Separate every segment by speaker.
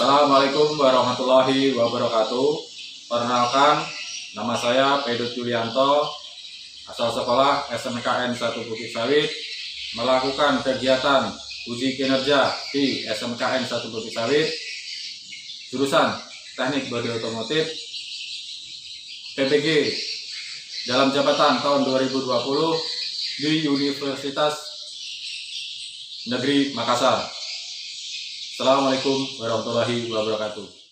Speaker 1: Assalamualaikum warahmatullahi wabarakatuh. Perkenalkan, nama saya Pedut Yulianto, asal sekolah SMKN 1 Bukit Sawit, melakukan kegiatan uji kinerja di SMKN 1 Bukit Sawit, jurusan Teknik Bodi Otomotif, PPG dalam jabatan tahun 2020 di Universitas Negeri Makassar. Assalamualaikum warahmatullahi wabarakatuh.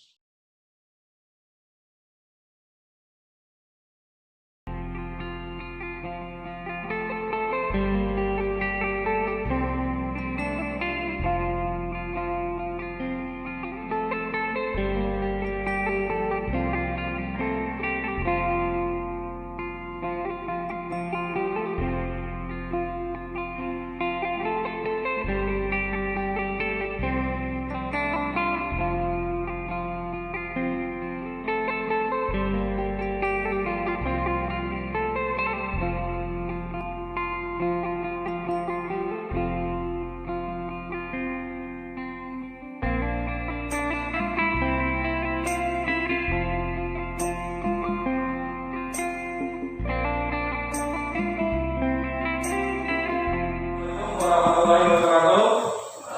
Speaker 2: Warahmatullahi wabarakatuh.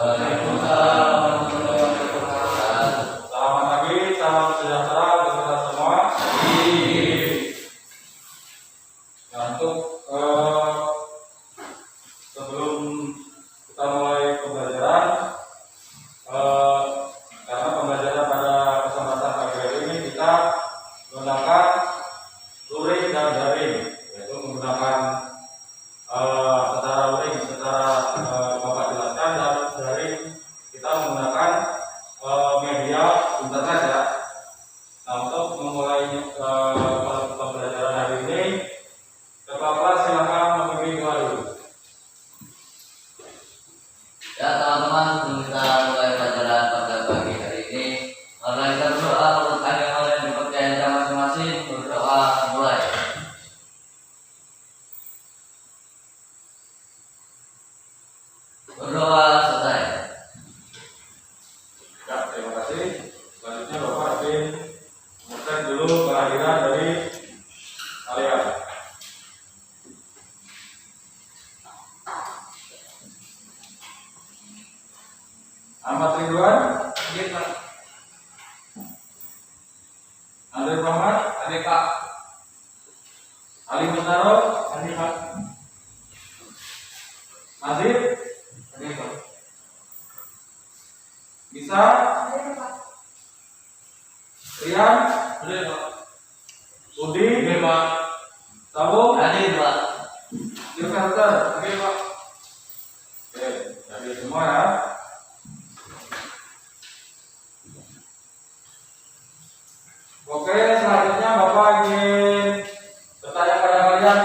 Speaker 3: Waalaikumsalam warahmatullahi wabarakatuh.
Speaker 2: Selamat pagi, salam sejahtera untuk kita semua. Nah, untuk sebelum kita mulai pembelajaran, karena pembelajaran pada kesempatan pagi hari ini kita menggunakan luring dan daring, yaitu menggunakan secara luring, secara Bapak jelaskan, dan daring kita menggunakan media internet ya. Nah, untuk memulai pembelajaran hari ini, Ketua kelas silakan memimpin doa dulu.
Speaker 3: Ya teman-teman, sebelum kita mulai pelajaran pada pagi hari ini, mari kita berdoa menurut agama yang dipercaya kita masing-masing. Berdoa mulai. Berdoa selesai.
Speaker 2: Ya, terima kasih. Selanjutnya Bapak ingin mengumumkan dulu kehadiran dari kalian. Ahmad Ridwan, Andre Muhammad, Ali Mustaro, Nazir, Bisa, Rian, Budi, Sabo,
Speaker 3: Hadir Pak.
Speaker 2: Sylvester, Oke, jadi semua ya. Oke, selanjutnya Bapak ingin bertanya pada kalian,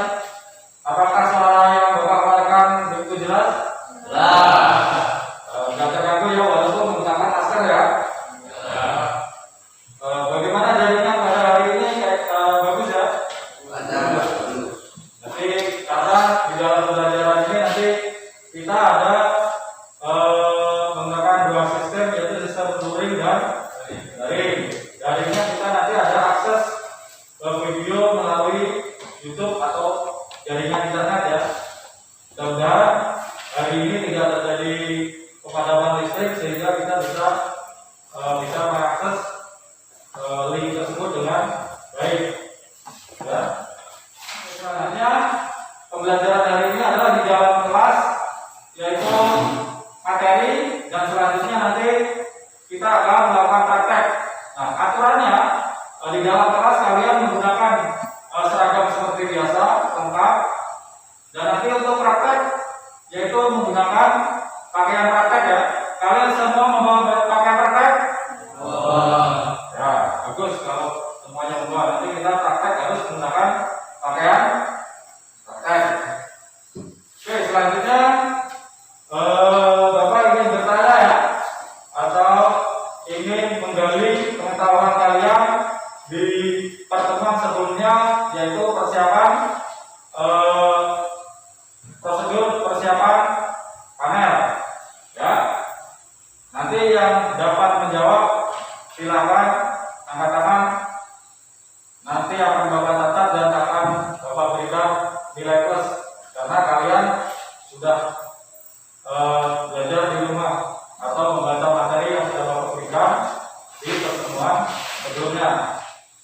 Speaker 2: apakah suara yang Bapak keluarkan begitu jelas? Nggak terganggu ya, walaupun menggunakan masker ya. Bagaimana jaringan pada hari ini? Bagus ya? Nanti karena di dalam pembelajaran ini nanti kita ada menggunakan dua sistem, yaitu sistem luring dan daring. Daringnya kita nanti ada akses video melalui YouTube atau jaringan internet ya. Mudah-mudahan hari ini tidak terjadi pemadaman listrik sehingga kita bisa mengakses link tersebut dengan baik. Ya. Selanjutnya pembelajaran hari ini adalah di dalam kelas, yaitu materi, dan selanjutnya nanti kita akan melakukan praktek. Nah, aturannya di dalam kelas kalian menggunakan seragam seperti biasa, lengkap, dan nanti untuk praktek yaitu menggunakan pakaian praktek ya. Kalian semua membawa pakaian praktek? Ya, bagus kalau semuanya membawa. Nanti kita praktek harus menggunakan pakaian praktek. Oke, selanjutnya Bapak ingin bertanya ya, atau ingin menggali pengetahuan kalian di pertemuan sebelumnya, yaitu persiapan prosedur persiapan panel ya. Nanti yang dapat menjawab kalian sudah belajar di rumah atau membaca materi yang sudah Bapak berikan di pertemuan sebelumnya.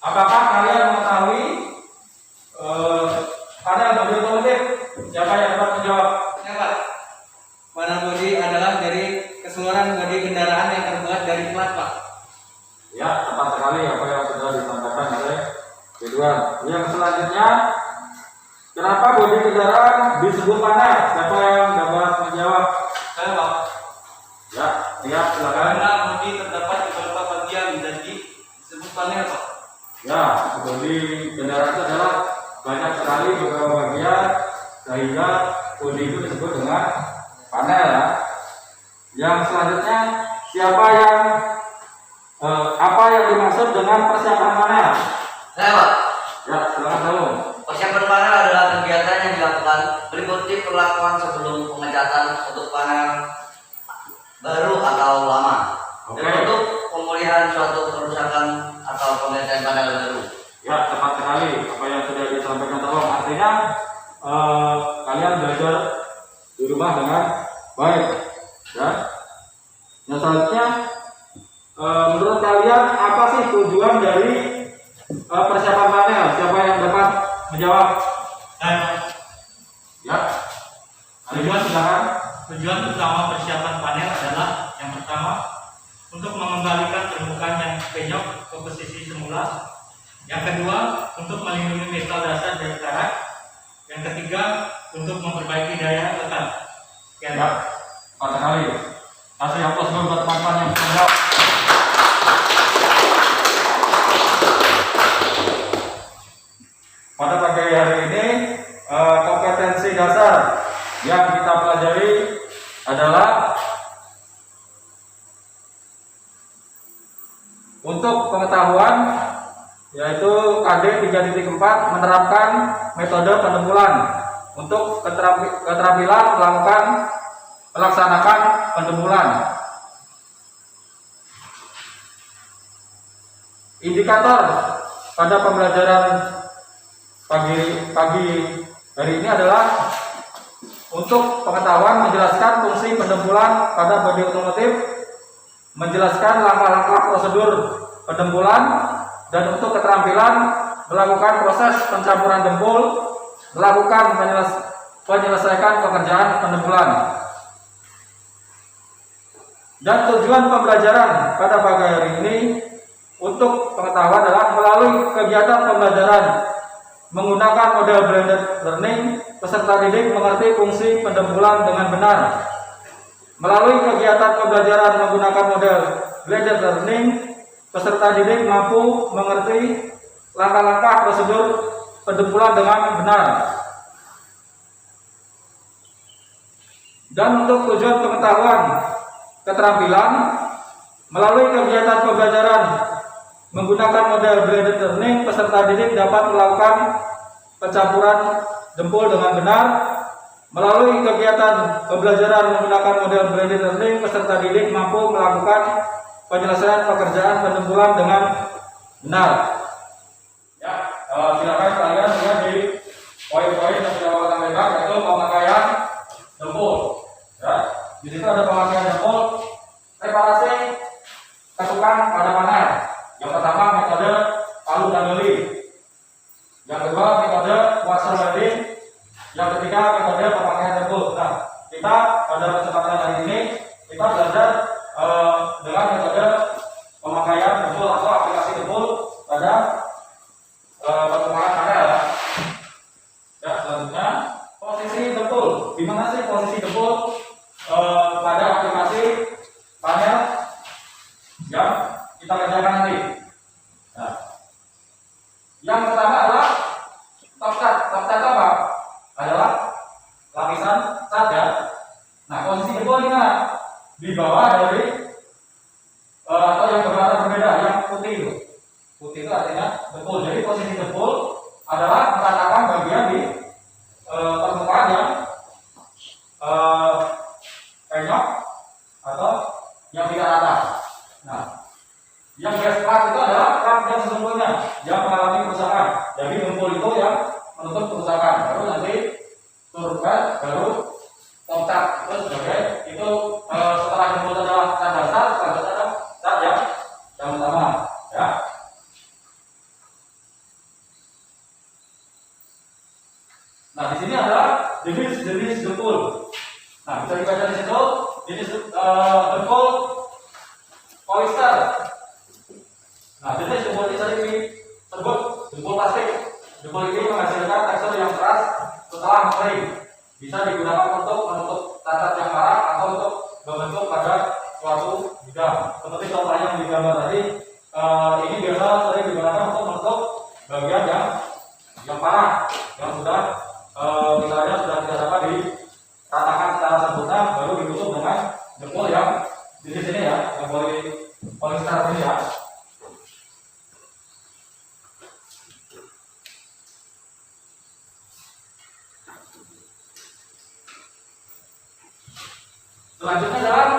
Speaker 2: Apakah kalian mengetahui panel bodi otomotif? Siapa yang dapat menjawab?
Speaker 4: Ya Pak, panel bodi adalah dari keseluruhan bodi kendaraan yang terbuat dari plat Pak.
Speaker 2: Ya, tepat sekali apa yang sudah disampaikan oleh Ridwan. Yang selanjutnya, kenapa bodi kendaraan disebut panel? Siapa yang dapat menjawab?
Speaker 4: Saya Pak.
Speaker 2: Ya, silakan.
Speaker 4: Karena bodi terdapat beberapa bagian jadi disebut panel Pak.
Speaker 2: Ya, bodi kendaraan itu adalah banyak sekali beberapa bagian sehingga bodi itu disebut dengan panel ya. Yang selanjutnya, siapa yang apa yang dimaksud dengan persiapan panel?
Speaker 3: Saya Pak,
Speaker 2: Ya, silakan dulu.
Speaker 3: persiapan panel adalah kegiatan yang dilakukan meliputi perlakuan sebelum pengecatan untuk panel baru atau lama.
Speaker 2: Oke.
Speaker 3: Dan untuk pemulihan suatu kerusakan atau penggantian panel baru.
Speaker 2: Ya, tepat sekali apa yang sudah disampaikan tolong. Artinya kalian belajar di rumah dengan baik. Ya. Yang selanjutnya, menurut kalian apa sih tujuan dari persiapan panel? Siapa yang dapat menjawab?
Speaker 5: Dan
Speaker 2: Ya. Tujuan silakan.
Speaker 5: tujuan utama persiapan panel adalah yang pertama untuk mengembalikan permukaan yang penyok ke posisi semula. Yang kedua untuk melindungi metal dasar dari karat. Yang ketiga untuk memperbaiki daya lekat.
Speaker 2: Ya, tepat sekali. Kasih aplaus dulu buat teman-teman yang menjawab. Pada pagi hari ini kompetensi dasar yang kita pelajari adalah untuk pengetahuan, yaitu KD 3.4 menerapkan metode pendembulan untuk keterampilan melaksanakan pendembulan. Indikator pada pembelajaran pagi hari ini adalah untuk pengetahuan menjelaskan fungsi pendembulan pada bodi otomotif, menjelaskan langkah-langkah prosedur pendembulan, dan untuk keterampilan melakukan proses pencampuran dempul, melakukan penyelesaian pekerjaan pendembulan. Dan tujuan pembelajaran pada pagi hari ini untuk pengetahuan adalah melalui kegiatan pembelajaran menggunakan model blended learning, peserta didik mengerti fungsi pendembulan dengan benar. Melalui kegiatan pembelajaran menggunakan model blended learning, peserta didik mampu mengerti langkah-langkah prosedur pendembulan dengan benar. Dan untuk tujuan pengetahuan keterampilan, melalui kegiatan pembelajaran menggunakan model blended learning, peserta didik dapat melakukan pencampuran dempul dengan benar. Melalui kegiatan pembelajaran menggunakan model blended learning, peserta didik mampu melakukan penyelesaian pekerjaan pendembulan dengan benar. Ya, silakan kalian lihat di poin-poin yang sudah Bapak sampaikan, yaitu pemakaian dempul. Ya, di situ ada pemakaian dempul, preparasi ketukan pada panel. Yang pertama metode palu dan geli. Yang kedua metode washer welding. Yang ketiga metode pemakaian dempul. Nah, kita pada kesempatan hari ini kita belajar dengan metode pemakaian dempul atau aplikasi dempul pada pertemuan panel. Ya, selanjutnya posisi dempul. Di mana sih posisi dempul pada aplikasi panel yang kita kerjakan nanti? Nah, yang pertama adalah top cat. Top cat apa? Adalah lapisan cat ya. Nah, posisi dempul di mana? Di bawah dari atau yang berwarna berbeda, yang putih itu. Putih itu artinya dempul. Jadi posisi dempul adalah meratakan bagian di permukaan yang penyok atau yang tidak rata. Nah, yang gas plat itu adalah plat yang sesungguhnya yang mengalami kerusakan. Jadi dempul itu yang menutup kerusakan. Baru nanti turunkan, baru cat itu sebagai itu setelah jempol adalah cat dasar, selanjutnya ada cat yang utama ya. Nah di sini adalah jenis dengkul. Nah bisa dibaca di situ jenis dengkul polyester. Nah jenis dengkul ini sering disebut dengkul plastik. Dengkul ini menghasilkan tekstur yang keras setelah mengering. Bisa digunakan untuk menutup cacat yang parah atau untuk membentuk pada suatu bidang. Seperti contoh yang digambar tadi, ini biasa sering digunakan untuk menutup bagian yang parah, yang sudah misalnya sudah tidak dapat diratakan secara sempurna, baru ditutup dengan dengkul yang di sini ya, yang polyester ini ya. Selanjutnya adalah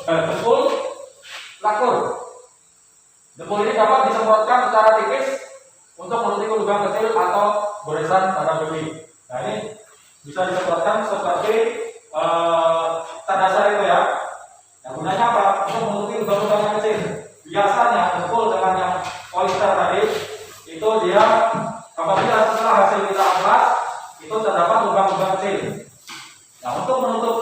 Speaker 2: dengkul lakur. Dengkul ini dapat disemprotkan secara tipis untuk menutupi lubang kecil atau goresan pada besi. Nah ini bisa disemprotkan seperti cat dasar itu ya. Nah gunanya apa? Untuk menutupi lubang-lubang yang kecil. Biasanya dengkul dengan yang polyester tadi itu dia apabila setelah hasil kita amplas itu terdapat lubang-lubang kecil. Nah untuk menutup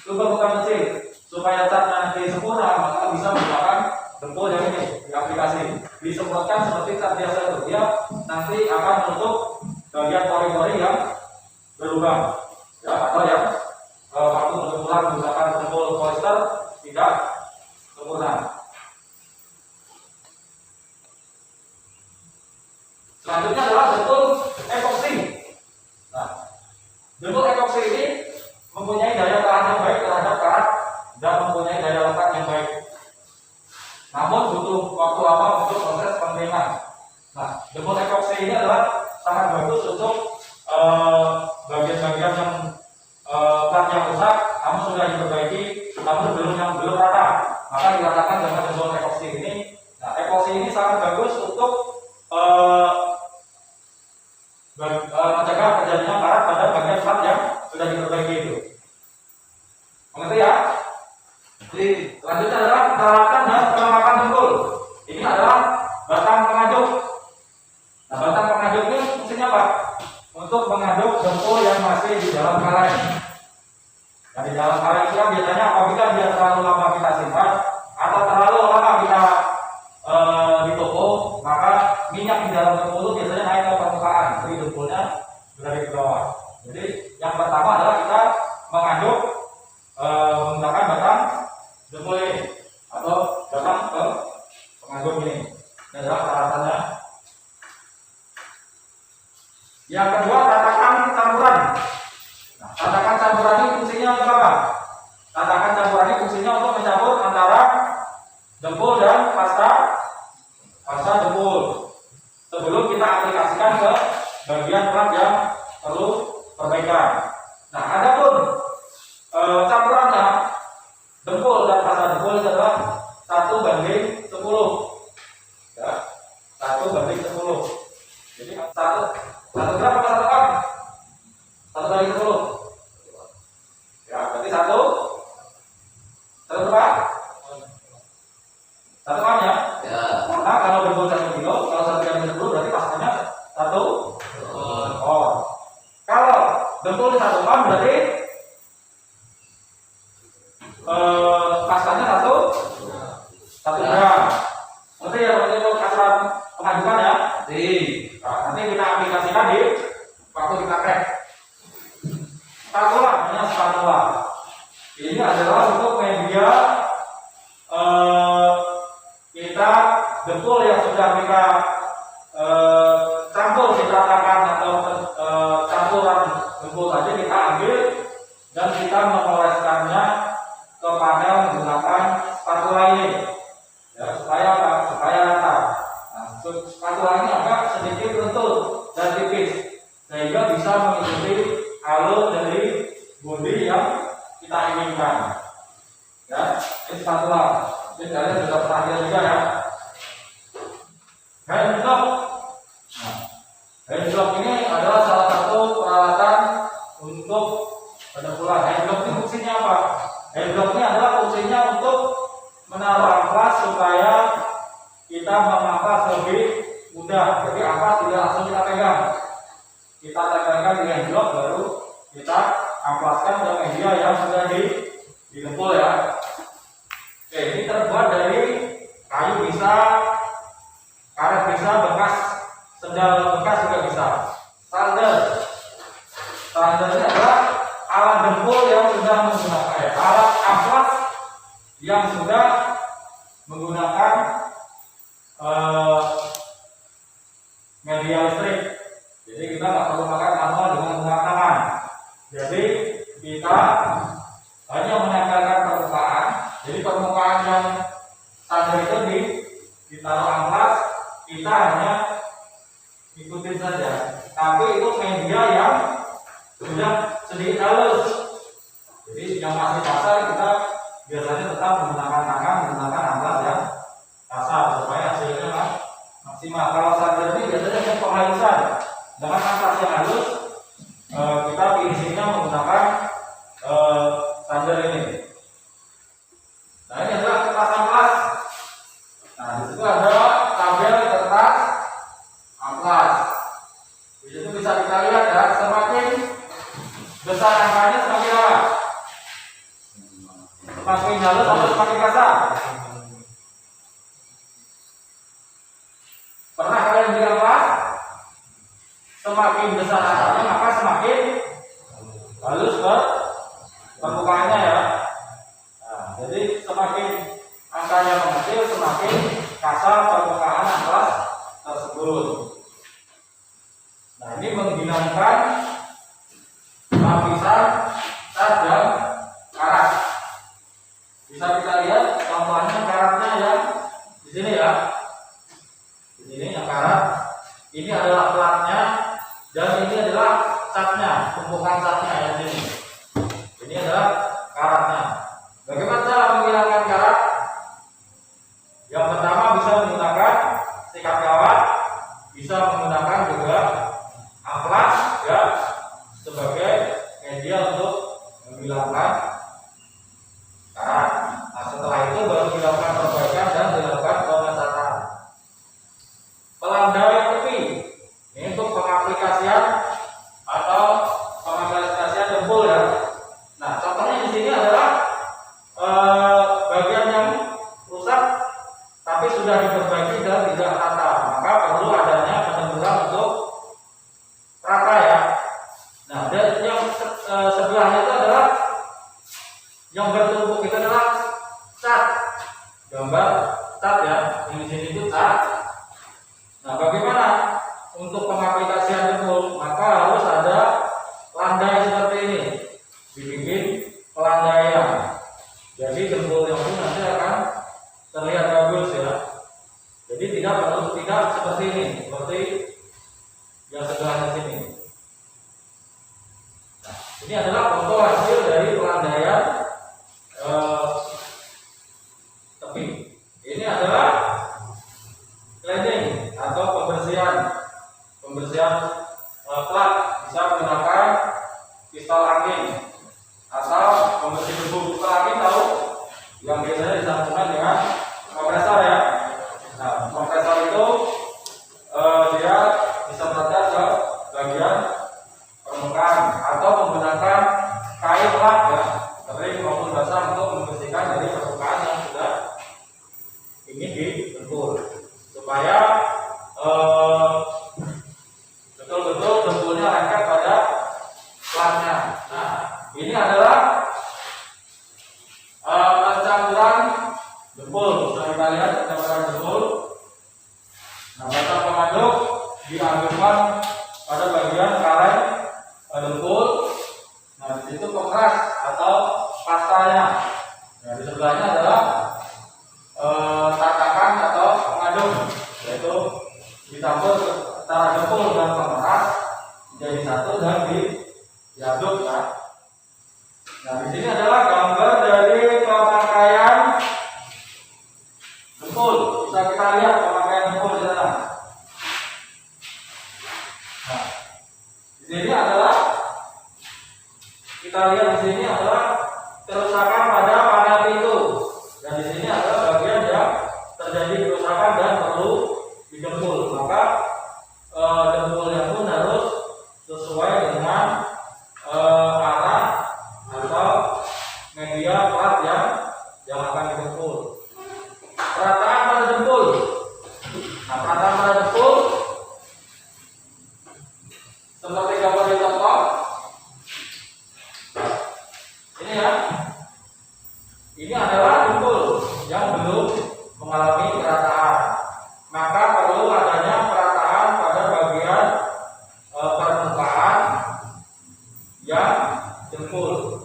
Speaker 2: lubang-lubang kecil supaya cat nanti sempurna, maka bisa menggunakan dengkul yang ini di aplikasi. Disemprotkan seperti cat biasa itu, dia nanti akan menutup bagian pori-pori yang berlubang, ya, atau yang waktu berpulang menggunakan dengkul polyester tidak sempurna. Selanjutnya adalah dengkul epoksi. Nah, dengkul epoksi ini mempunyai daya tahan yang baik terhadap karat dan mempunyai daya lekat yang baik. Namun butuh waktu lama untuk proses pengelingan. Nah, dengkul epoksi ini adalah sangat bagus untuk bagian-bagian yang plat yang rusak, namun sudah diperbaiki, namun belum rata, maka diratakan dengan dengkul epoksi ini. Nah, epoksi ini sangat bagus untuk mencegah terjadinya karat pada bagian plat yang sudah diperbaiki itu. Mengerti ya? Selanjutnya adalah peralatan dan pelemakan dengkul. Ini adalah batang pengaduk. Nah, batang pengaduk ini fungsinya apa? Untuk mengaduk dengkul yang masih di dalam kaleng. Nah, di dalam kaleng itu biasanya apabila dia terlalu lama kita simpan atau terlalu lama kita di toko, maka minyak di dalam dengkul itu biasanya naik ke permukaan, jadi dengkulnya berada di bawah. Jadi yang pertama adalah kita mengaduk menggunakan batang dengkul ini atau batang pengaduk ini. Ini adalah peralatannya. Yang kedua, tatakan campuran. Nah, tatakan campuran ini fungsinya untuk apa? Tatakan campuran ini fungsinya untuk mencampur antara dengkul dan pasta dengkul sebelum kita aplikasikan ke bagian plat yang perlu perbaikan. Nah, adapun campurannya dengkul dan pasta dengkul itu adalah 1:10, ya, 1:10. Jadi 1 gram apa 1 gram? 1/10. Ya, berarti 1 berapa? 1 gram ya?
Speaker 3: Ya.
Speaker 2: Karena kalau dengkul 1 kilo, kalau 1/10 berarti pastanya 1 ton. Kalau dengkul 1 ton berarti pastanya 1 gram. Nanti ya untuk aturan pengadukan ya. Nah, nanti kita aplikasikan di waktu kita crack. Spatula, namanya spatula. Ini adalah untuk media kita dengkul yang sudah kita campur diratakan atau campuran dengkul tadi kita ambil dan kita mengoleskannya ke panel menggunakan spatula ini, ya, supaya rata. Nah, spatula ini agak sedikit lentur dan tipis sehingga bisa mengikuti alur dari bodi yang kita inginkan. Ya, ini spatula. Ini kalian sudah pernah lihat juga ya. Hand glove. Nah, hand glove ini adalah salah satu peralatan untuk Ada pula hand block ini fungsinya apa? Hand block ini adalah fungsinya untuk menaruh amplas supaya kita mengamplas lebih mudah. Jadi amplas tidak langsung kita pegang. Kita tegangkan di hand block baru kita amplaskan ke media yang sudah digempul ya. Oke, ini terbuat dari kayu bisa, karet bisa, bekas sendal bekas juga bisa. Sander ini adalah alat dempul yang sudah menggunakan alat amplas yang sudah menggunakan media listrik. Jadi kita nggak perlu pakai manual dengan menggunakan tangan. Jadi kita hanya menempelkan permukaan. Jadi permukaan yang sander itu ditaruh amplas, kita hanya ikutin saja. Tapi itu media yang sudah sedikit halus. Jadi yang masih kasar kita biasanya tetap menggunakan tangan, menggunakan amplas yang kasar supaya hasilnya maksimal. Kalau sander ini biasanya yang penghalusan dengan amplas yang halus, kita finishingnya menggunakan sander ini. Nah, ini adalah kertas amplas. Nah, di situ ada tabel kertas amplas. Di situ bisa kita lihat ya, semakin besar angkanya semakin apa? Semakin halus atau semakin kasar? Pernah kalian bilang amplas? Semakin besar angkanya maka semakin halus permukaannya ya. Nah, jadi semakin angkanya mengecil semakin kasar permukaan amplas tersebut. Nah, ini menghilangkan lapisan cat dan karat. Bisa kita lihat contohnya karatnya yang di sini ya. Di sini yang karat. Ini adalah platnya dan ini adalah catnya, tumpukan catnya yang di sini. Ini adalah karatnya. Bagaimana cara menghilangkan karat? Yang pertama bisa menggunakan sikat kawat, bisa menggunakan juga amplas ya sebagai media untuk menghilangkan karat. Nah, setelah itu baru dilakukan perbaikan dan dilakukan pengecatan. Pelandai tepi ini untuk pengaplikasian atau pengaplikasian dempul ya. Nah, contohnya di sini adalah bagian yang rusak tapi sudah diperbaiki dan tidak rata, maka perlu adanya penemburan untuk rata ya. Nah, dan yang sebelahnya itu adalah yang bertumpuk itu adalah cat, gambar cat ya. Di sini itu cat. Nah, bagaimana untuk pengaplikasian dempul? Maka harus ada landai seperti ini, dibikin pelandaian. Jadi dempulnya pun nanti akan terlihat bagus ya. Jadi tidak seperti ini, seperti yang sebelahnya sini. Nah, ini adalah foto hasil dari pelandaian tepi. Ini adalah cleaning atau pembersihan plat. Bisa menggunakan pistol angin atau pembersih debu. Pistol angin tahu yang biasanya disambungkan dengan kompresor ya. Nah, kompresor itu dia disemprotkan ke bagian permukaan atau menggunakan kain plat ya, kering maupun basah untuk membersihkan dari permukaan yang sudah ingin didempul supaya betul-betul dempulnya lengket pada platnya. Nah, ini adalah pencampuran dempul. Bisa kita lihat pencampuran dempul. Nah, batang pengaduk diambilkan pada bagian kaleng dempul. Nah, di situ pengeras atau pastanya. Nah, di sebelahnya adalah tatakan atau pengaduk, yaitu dicampur antara dempul dan pengeras menjadi satu dan diaduk ya. Nah, di sini adalah gambar dari pemakaian dempul. Bisa kita lihat pemakaian dempul di sana. Nah, di sini adalah kita lihat bagian di sini adalah kerusakan pada panel pintu. Dan di sini adalah bagian yang terjadi kerusakan dan perlu dijemput. Maka jempolnya pun harus sesuai dengan arah atau media plat yang akan dijemput. Perataan pada jempol. Nah, perataan pada jempol seperti gambar di contoh ini ya. Ini adalah jempol yang belum mengalami perataan. Maka perlu adanya perataan pada bagian permukaan yang jempol.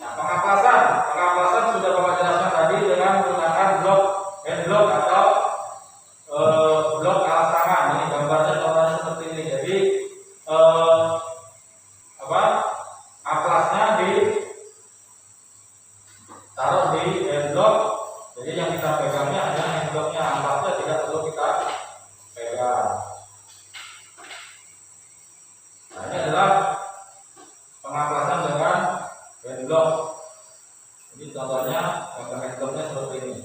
Speaker 2: Nah, pengaplasan sudah Bapak jelaskan tadi dengan menggunakan blok headblock atau blok alas tangan. Ini gambarnya contohnya seperti ini. Jadi aplasnya ditaruh di headblock. Jadi yang kita pegangnya hanya headblocknya, amplasnya tidak perlu kita pegang. Nah, ini adalah pengaplasan dengan headblock. Ini contohnya headblocknya seperti ini.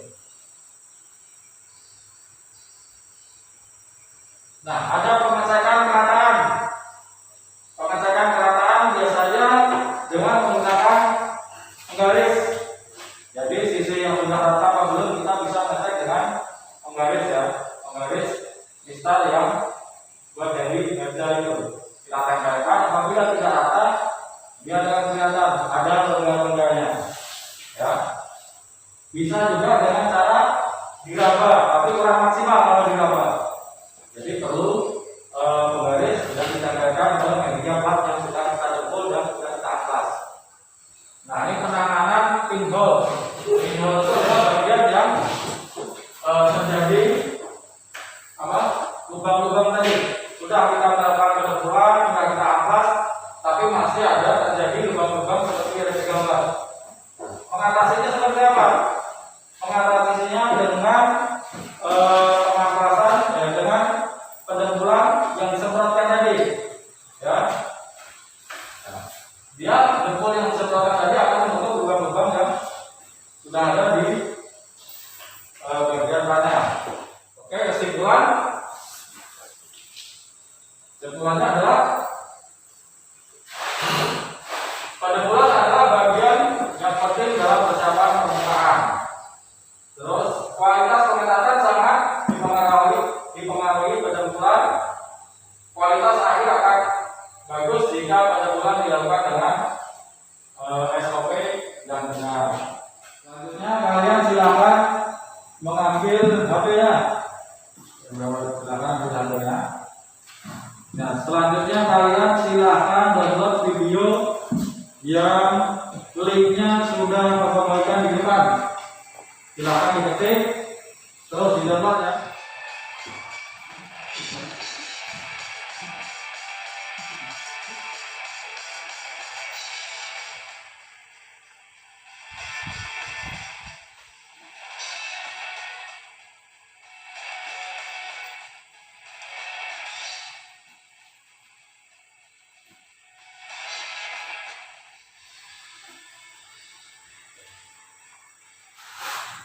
Speaker 2: Nah, ada pengecekan kerataan. Pengecekan kerataan biasanya dengan menggunakan penggaris. Jadi sisi yang sudah rata apa belum kita bisa ngecek dengan penggaris ya, penggaris mistar yang buat dari meja itu kita tempelkan. Apabila tidak rata, dia akan kelihatan ada lengan-lengannya. Ya, bisa juga dengan cara diraba, tapi kurang maksimal kalau diraba. Jadi perlu penggaris dan ditempelkan ke media plat yang sudah kita jempol dan sudah kita amplas. Nah, ini penanganan pinhole. Pinhole itu adalah bagian yang terjadi lubang-lubang tadi. Sudah kita melakukan penebulan, sudah kita amplas, tapi masih ada terjadi lubang-lubang seperti yang ada di gambar. Mengatasinya seperti apa? Mengatasinya dengan pengaplasan dengan penjempulan yang disemprotkan tadi. Ya. Nah, dia jempol yang disemprotkan tadi akan menutup lubang-lubang yang sudah ada di bagian panel. Oke, kesimpulannya adalah penjempulan adalah bagian yang penting dalam persiapan permukaan. Terus kualitas pengecatan sangat dipengaruhi penjempulan. Kualitas akhir akan bagus jika penjempulan dilakukan dengan SOP yang benar. Selanjutnya kalian silakan mengambil HP-nya. Silakan ambil HP-nya. Nah, selanjutnya kalian silakan download video yang linknya sudah Bapak bagikan di depan. Silakan diketik terus di download ya.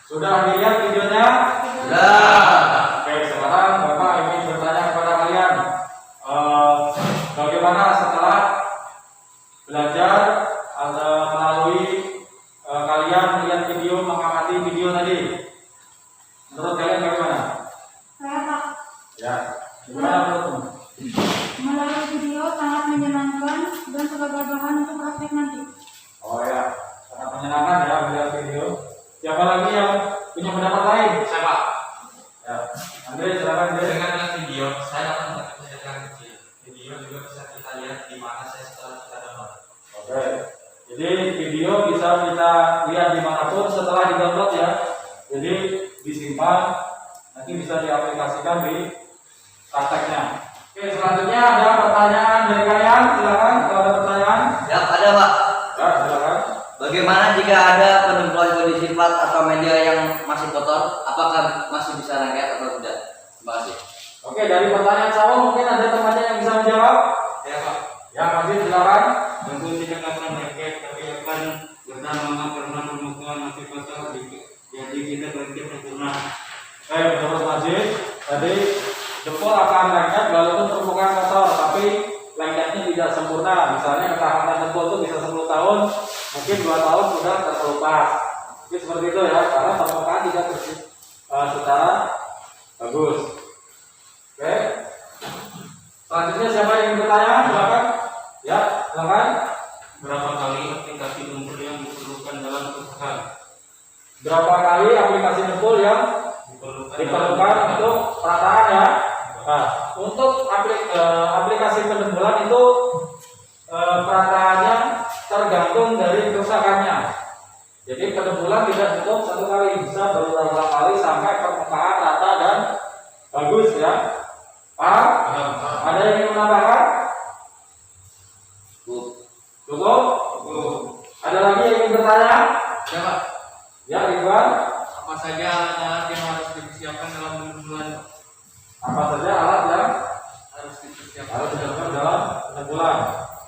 Speaker 2: Sudah dilihat videonya?
Speaker 3: Sudah.
Speaker 2: Oke, sekarang Bapak ingin bertanya kepada kalian, bagaimana setelah belajar atau melalui kalian melihat video, mengamati video tadi? Menurut kalian bagaimana?
Speaker 6: Saya Pak,
Speaker 2: Ya, gimana menurutmu?
Speaker 6: melalui video sangat menyenangkan dan sebagai bahan untuk praktek nanti.
Speaker 2: Oh ya, sangat menyenangkan ya melihat video. Siapa lagi yang punya pendapat lain?
Speaker 5: Saya Pak,
Speaker 2: Ya, Andre, silakan Andre.
Speaker 5: dengan video saya akan mendapatkan kecil. Video juga bisa kita lihat di mana saya setelah kita download.
Speaker 2: Oke, jadi video bisa kita lihat dimanapun setelah di download ya. Jadi disimpan, nanti bisa diaplikasikan di prakteknya. Oke, selanjutnya ada pertanyaan dari kalian. Silakan kalau ada pertanyaan.
Speaker 3: Ya, ada Pak.
Speaker 2: Ya, silakan.
Speaker 3: Bagaimana jika ada penyemprotan kondisi plat atau media yang masih kotor? Apakah masih bisa rakyat atau tidak? Terima kasih.
Speaker 2: Oke, dari pertanyaan Sawo mungkin ada temannya yang bisa menjawab.
Speaker 5: Ya Pak,
Speaker 2: Ya, masih silakan.
Speaker 7: Tentu tidak akan rakyat, tapi akan bersama karena permukaan masih kotor, jadi kita bangkit sempurna.
Speaker 2: Menurut Majid, tadi jempol akan lengket walaupun permukaan kotor, tapi lengketnya tidak sempurna. Misalnya ketahanan jempol itu bisa 10 tahun, mungkin 2 tahun sudah terkelupas. Jadi seperti itu ya, karena permukaan tidak bersih secara bagus. Oke. Selanjutnya siapa yang ingin bertanya? Silakan. Ya, silakan.
Speaker 7: Berapa kali aplikasi jempol yang diperlukan dalam usaha?
Speaker 2: Berapa kali aplikasi jempol yang diperlukan untuk perataan ya? Nah, untuk aplikasi penjempolan itu perataannya tergantung dari kerusakannya. Jadi penjempolan tidak cukup 1 kali, bisa berulang-ulang kali sampai permukaan rata dan bagus ya. Paham? Ada yang ingin menambahkan? Cukup? Ada lagi yang ingin bertanya?
Speaker 7: Ya Pak,
Speaker 2: Ya, Ridwan.
Speaker 7: apa saja alat yang harus dipersiapkan dalam penjempolan?
Speaker 2: Apa saja alat yang
Speaker 7: Harus dipersiapkan.
Speaker 2: harus dilakukan dalam penjempolan?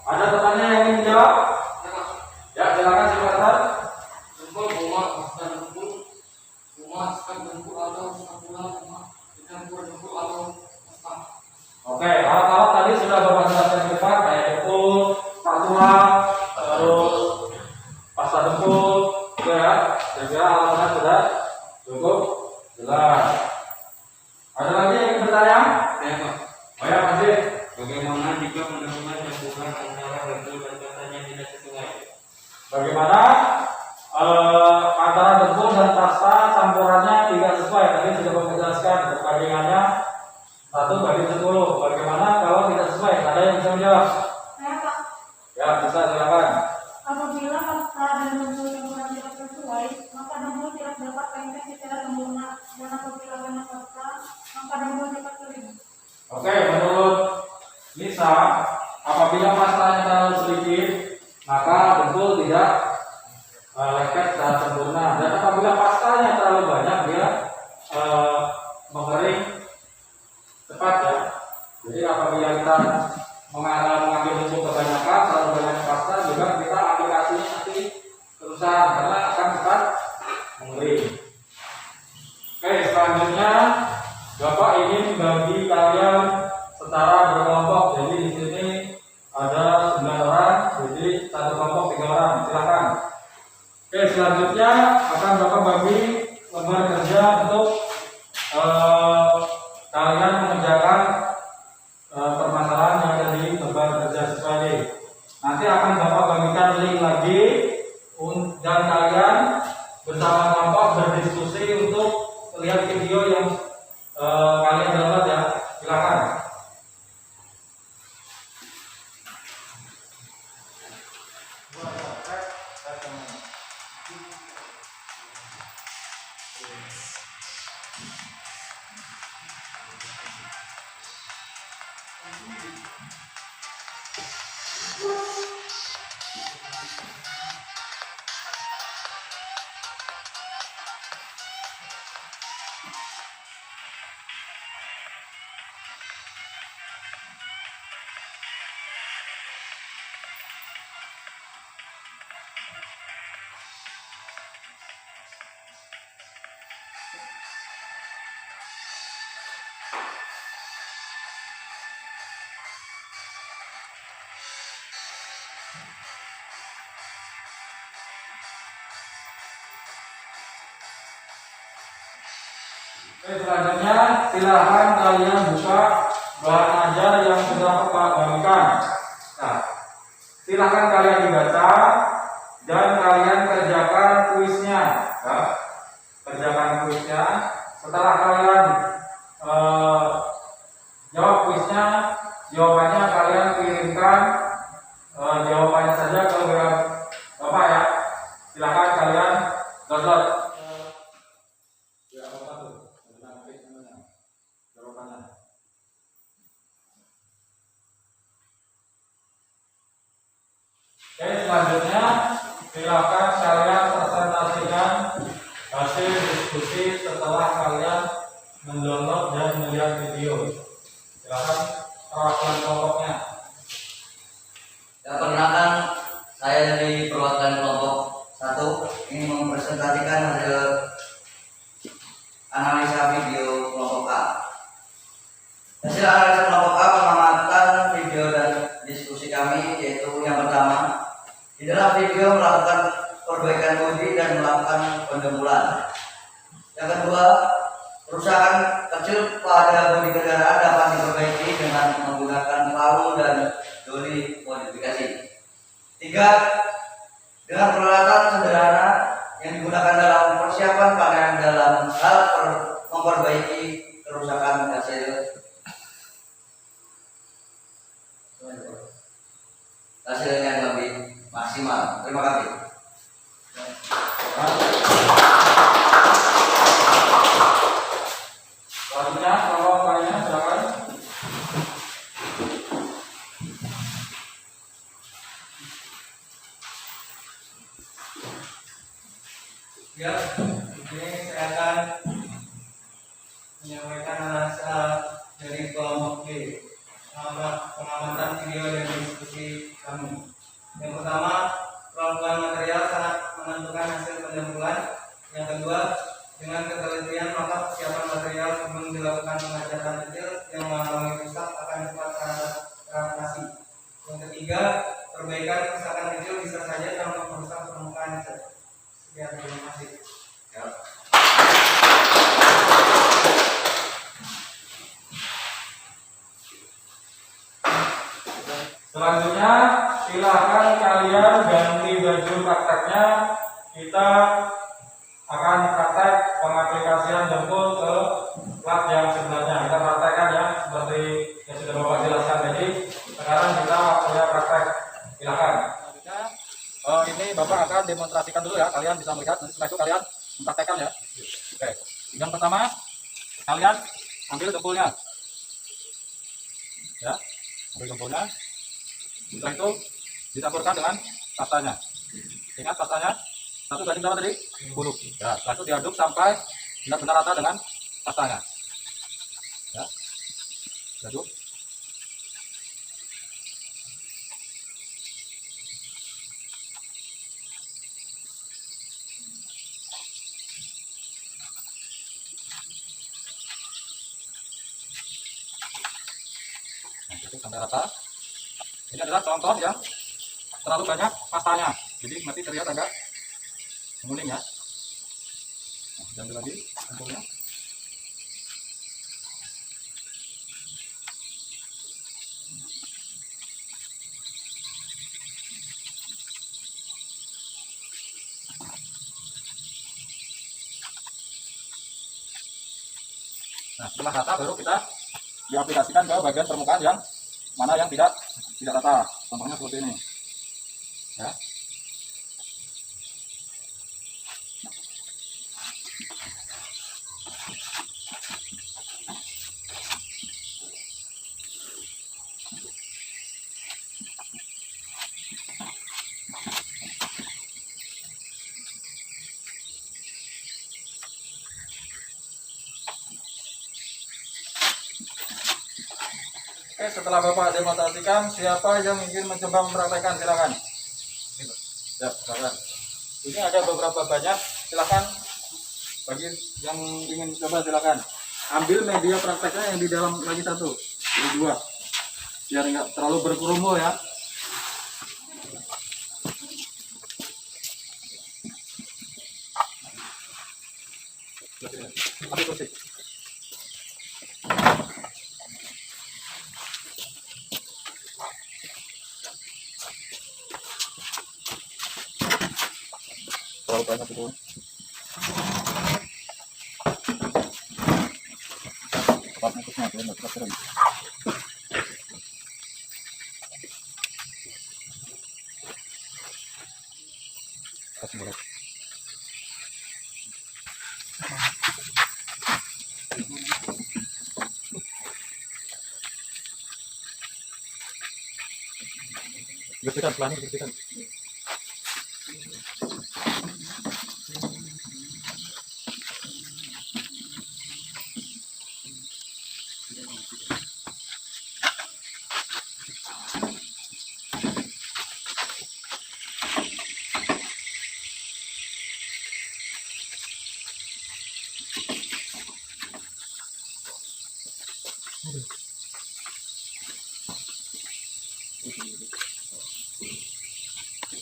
Speaker 2: Ada temannya yang ingin menjawab? Ya, silakan silakan.
Speaker 7: Jempol bola, pasta jempol, rumah, sekat jempol atau sampula, rumah, campur jempol atau pasta.
Speaker 2: Oke, alat-alat tadi sudah Bapak jelaskan di depan, kayak jempol, spatula, terus pasta jempol, gitu ya. Kira-kira alat-alat sudah cukup jelas. Ada lagi yang ingin bertanya?
Speaker 7: Ya Pak,
Speaker 2: Oh ya, masih.
Speaker 7: bagaimana jika menemukan campuran antara bentuk dan katanya tidak sesuai?
Speaker 2: Bagaimana antara jempol dan pasta campurannya tidak sesuai? Tadi sudah Bapak jelaskan perbandingannya 1/10. Bagaimana kalau tidak sesuai? Ada yang bisa menjawab?
Speaker 6: Saya Pak,
Speaker 2: Ya, bisa silakan.
Speaker 6: apabila pasta dan jempol campuran tidak sesuai, maka jempol tidak dapat lengket secara sempurna, dan apabila banyak pasta, maka jempol dapat kering.
Speaker 2: Oke, menurut Nisa, apabila pastanya terlalu sedikit, maka jempol tidak lengket secara sempurna. Dan apabila pastanya terlalu banyak, dia mengering cepat ya. Jadi apabila kita mengambil jempol kebanyakan, terlalu banyak pasta, juga kita aplikasinya nanti kerusakan karena akan cepat mengering. Oke, selanjutnya Bapak ingin bagi kalian secara berkelompok. Jadi di sini ada 9 orang, jadi satu kelompok 3 orang. Silakan. Oke, selanjutnya akan Bapak bagi lembar kerja untuk kalian mengerjakan permasalahan yang ada di lembar kerja siswa ini. Nanti akan Bapak bagikan link lagi dan kalian bersama kelompok berdiskusi untuk lihat video yang kalian download ya. Silakan. Oke, selanjutnya silahkan kalian buka bahan ajar yang sudah Bapak bagikan. Nah, silahkan kalian dibaca dan kalian kerjakan kuisnya. Ya. Kerjakan kuisnya. Setelah kalian jawab kuisnya, jawabannya kalian kirimkan jawabannya saja ke WA Bapak ya. Silahkan kalian download. Oke, selanjutnya silakan kalian presentasikan hasil diskusi setelah kalian mendownload dan melihat video. Silakan perwakilan kelompoknya.
Speaker 3: Perkenalkan, saya dari perwakilan kelompok 1 ini mempresentasikan hasil analisa video kelompok A. Hasil analisa kelompok A mengamatan video dan diskusi kami, yaitu yang pertama, di dalam video melakukan perbaikan bodi dan melakukan pendembulan. Yang kedua, kerusakan kecil pada bodi kendaraan dapat diperbaiki dengan menggunakan palu dan doli modifikasi. 3. Dengan peralatan sederhana yang digunakan dalam persiapan panen dalam hal memperbaiki kerusakan hasil yang lebih maksimal. Terima kasih.
Speaker 2: Selanjutnya, kalau lainnya silakan.
Speaker 4: Ya, ini saya akan menyampaikan analisa dari kelompok B, pengamatan video dan diskusi kami. Yang pertama, kelompokan material sangat menentukan hasil pendembulan. Yang kedua, dengan ketelitian maka persiapan material sebelum dilakukan pengajaran detail yang mengalami rusak akan cepat teratasi. Yang ketiga, perbaikan kerusakan kecil bisa saja tanpa merusak permukaan cat. Sekian, terima kasih.
Speaker 2: Selanjutnya, silakan kalian ganti baju prakteknya. Kita akan praktek pengaplikasian jempol ke plat yang sebenarnya. Kita praktekkan ya, seperti yang sudah Bapak jelaskan tadi. Sekarang kita waktunya praktek. Silakan.
Speaker 1: Ini Bapak akan demonstrasikan dulu ya, kalian bisa melihat, nanti setelah itu kalian mempraktekkan ya. Oke, yang pertama kalian ambil jempolnya ya, ambil jempolnya, setelah itu dicampurkan dengan pastanya. Ingat pastanya 1 banding berapa tadi? 10 ya, setelah itu diaduk sampai benar-benar rata dengan pastanya ya, diaduk. Sampai rata. Ini adalah contoh yang terlalu banyak pastanya, jadi nanti terlihat agak menguning ya. Nah, diambil lagi jempolnya. Nah, setelah rata baru kita diaplikasikan ke bagian permukaan yang mana yang tidak rata. Contohnya seperti ini ya. Oke, setelah Bapak demonstrasikan, siapa yang ingin mencoba mempraktekkan, silakan. Ya, silakan. Ini ada beberapa banyak, silakan. Bagi yang ingin coba, silakan. Ambil media prakteknya yang di dalam lagi 1, jadi 2, biar nggak terlalu berkerumun ya. Ambil kursi. Terlalu banyak itu. Cepat mutusnya, dia nggak cepat kering. Kasih boleh. Bersihkan, pelan bersihkan.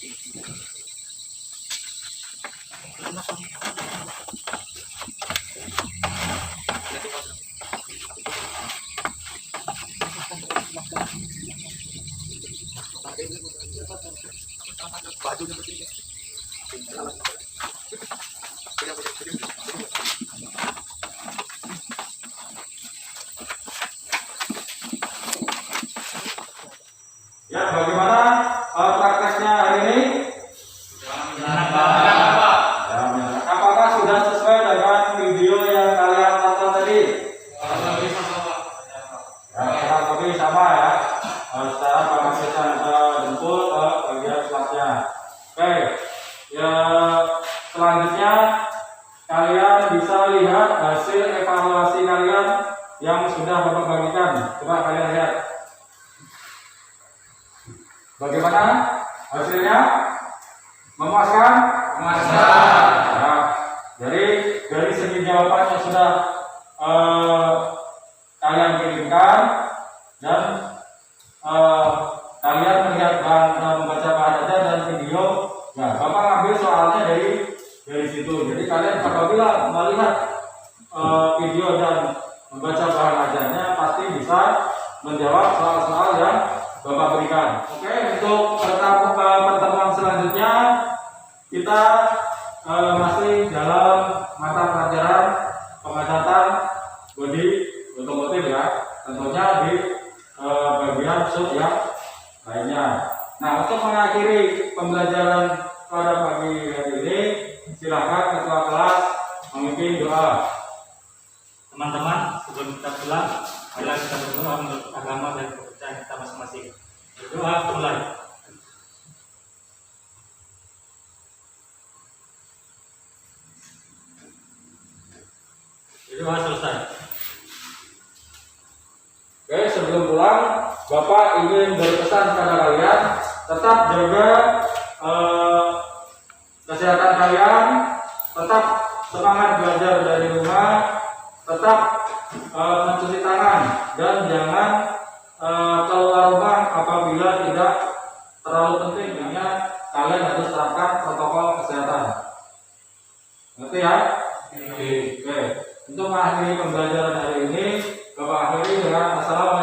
Speaker 2: Ya, bagaimana prakteknya hari ini? Apakah sudah sesuai dengan video yang kalian tonton tadi? Ya, kurang lebih sama ya. Secara pengasihan jempol ke bagian selatnya. Oke, ya selanjutnya kalian bisa lihat hasil evaluasi kalian yang sudah Bapak bagikan. Coba kalian lihat. Bagaimana hasilnya? Memuaskan? Memuaskan. Nah, jadi dari segi jawaban yang sudah kalian kirimkan dan kalian melihat membaca bahan aja dan video. Nah, Bapak ngambil soalnya dari situ. Jadi kalian apabila melihat video dan membaca bahan ajanya pasti bisa menjawab soal-soal yang Bapak berikan. Oke, untuk pertemuan selanjutnya kita masih dalam mata pelajaran pengadatan bodi otomotif ya, tentunya di bagian sub yang lainnya. Nah, untuk mengakhiri pembelajaran pada pagi hari ini, silakan ketua kelas memimpin doa.
Speaker 5: Teman-teman, sebelum kita pulang, marilah kita berdoa menurut agama dan kepercayaan kita masing-masing. Berdoa mulai. Berdoa selesai.
Speaker 2: Oke, sebelum pulang, Bapak ingin berpesan kepada kalian tetap jaga kesehatan kalian, tetap semangat belajar dari rumah, tetap mencuci tangan dan jangan keluar rumah apabila tidak terlalu penting. Makanya kalian harus terapkan protokol kesehatan. Ngerti ya? Oke. Untuk mengakhiri pembelajaran hari ini, Bapak akhiri dengan assalamualaikum.